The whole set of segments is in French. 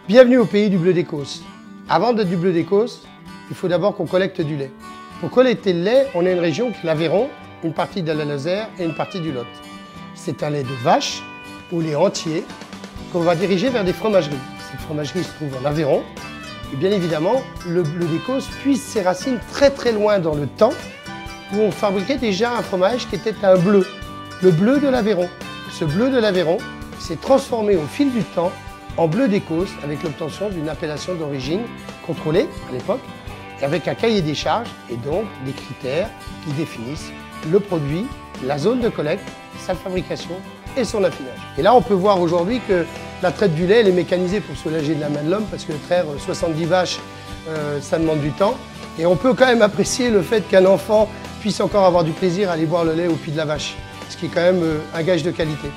Bienvenue au pays du bleu d'Écosse. Avant d'être du bleu d'Écosse, il faut d'abord qu'on collecte du lait. Pour collecter le lait, on a une région qui est l'Aveyron, une partie de la Lozère et une partie du Lot. C'est un lait de vache ou lait entier qu'on va diriger vers des fromageries. Ces fromageries se trouvent en Aveyron. Et bien évidemment, le bleu d'Écosse puise ses racines très loin dans le temps où on fabriquait déjà un fromage qui était un bleu, le bleu de l'Aveyron. Ce bleu de l'Aveyron s'est transformé au fil du temps en bleu d'Écosse avec l'obtention d'une appellation d'origine contrôlée à l'époque, avec un cahier des charges et donc des critères qui définissent le produit, la zone de collecte, sa fabrication et son affinage. Et là on peut voir aujourd'hui que la traite du lait elle est mécanisée pour soulager de la main de l'homme parce que traire 70 vaches ça demande du temps et on peut quand même apprécier le fait qu'un enfant puisse encore avoir du plaisir à aller boire le lait au pied de la vache, ce qui est quand même un gage de qualité.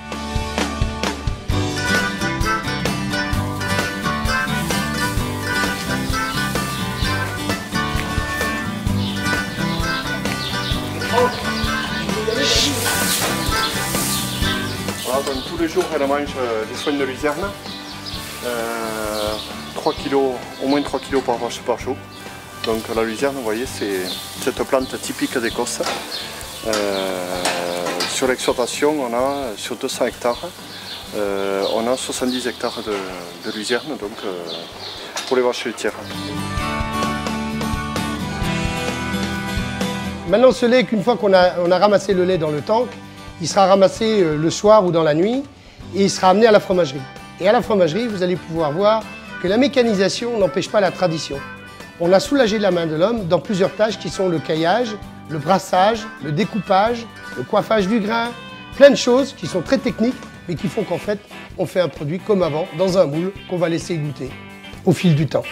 Voilà, donc tous les jours, elle mange des soins de luzerne, 3 kg, au moins 3 kg par vache par jour. Donc la luzerne, vous voyez, c'est cette plante typique d'Écosse. Sur l'exploitation, on a sur 200 hectares, on a 70 hectares de luzerne, donc pour les vaches laitières. Maintenant, ce lait, qu'une fois qu'on a ramassé le lait dans le tank, il sera ramassé le soir ou dans la nuit et il sera amené à la fromagerie. Et à la fromagerie, vous allez pouvoir voir que la mécanisation n'empêche pas la tradition. On a soulagé la main de l'homme dans plusieurs tâches qui sont le caillage, le brassage, le découpage, le coiffage du grain, plein de choses qui sont très techniques mais qui font qu'en fait, on fait un produit comme avant, dans un moule qu'on va laisser goûter au fil du temps.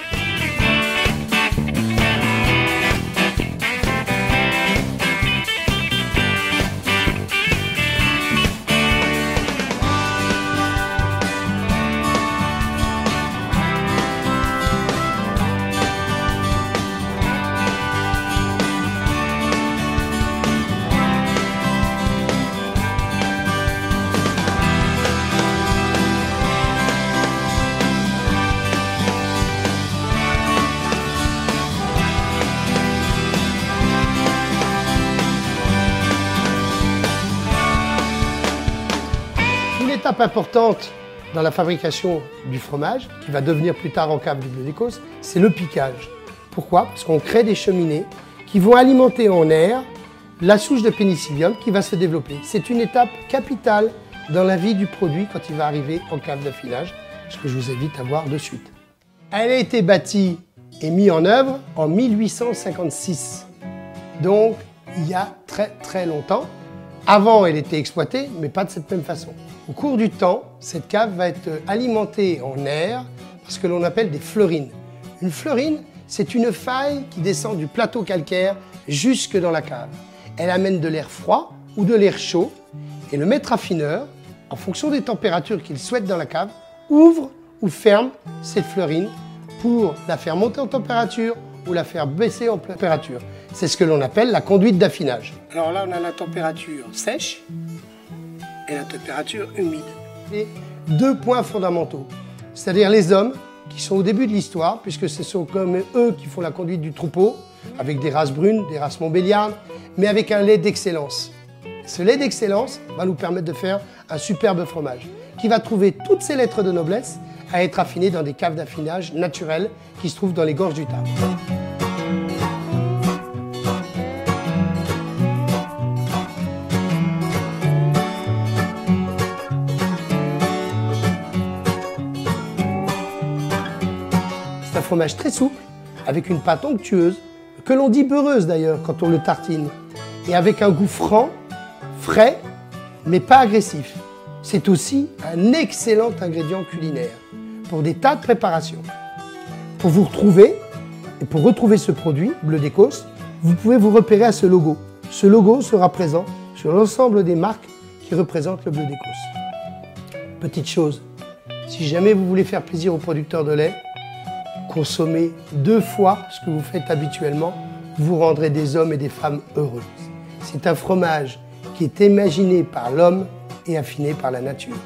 Une étape importante dans la fabrication du fromage, qui va devenir plus tard en cave du bleu d'Écosse, c'est le piquage. Pourquoi? Parce qu'on crée des cheminées qui vont alimenter en air la souche de pénicillium qui va se développer. C'est une étape capitale dans la vie du produit quand il va arriver en cave d'affinage, ce que je vous invite à voir de suite. Elle a été bâtie et mise en œuvre en 1856, donc il y a très longtemps. Avant, elle était exploitée, mais pas de cette même façon. Au cours du temps, cette cave va être alimentée en air par ce que l'on appelle des fleurines. Une fleurine, c'est une faille qui descend du plateau calcaire jusque dans la cave. Elle amène de l'air froid ou de l'air chaud et le maître affineur, en fonction des températures qu'il souhaite dans la cave, ouvre ou ferme cette fleurine pour la faire monter en température ou la faire baisser en température. C'est ce que l'on appelle la conduite d'affinage. Alors là, on a la température sèche et la température humide. Et deux points fondamentaux, c'est-à-dire les hommes qui sont au début de l'histoire, puisque ce sont comme eux qui font la conduite du troupeau, avec des races brunes, des races montbéliardes, mais avec un lait d'excellence. Ce lait d'excellence va nous permettre de faire un superbe fromage, qui va trouver toutes ses lettres de noblesse à être affiné dans des caves d'affinage naturelles qui se trouvent dans les gorges du Tarn. C'est un fromage très souple, avec une pâte onctueuse, que l'on dit beurreuse d'ailleurs quand on le tartine, et avec un goût franc, frais, mais pas agressif. C'est aussi un excellent ingrédient culinaire pour des tas de préparations. Pour vous retrouver, et pour retrouver ce produit, bleu d'Écosse, vous pouvez vous repérer à ce logo. Ce logo sera présent sur l'ensemble des marques qui représentent le bleu d'Écosse. Petite chose, si jamais vous voulez faire plaisir aux producteurs de lait, Consommez 2 fois ce que vous faites habituellement, vous rendrez des hommes et des femmes heureux. C'est un fromage qui est imaginé par l'homme et affiné par la nature.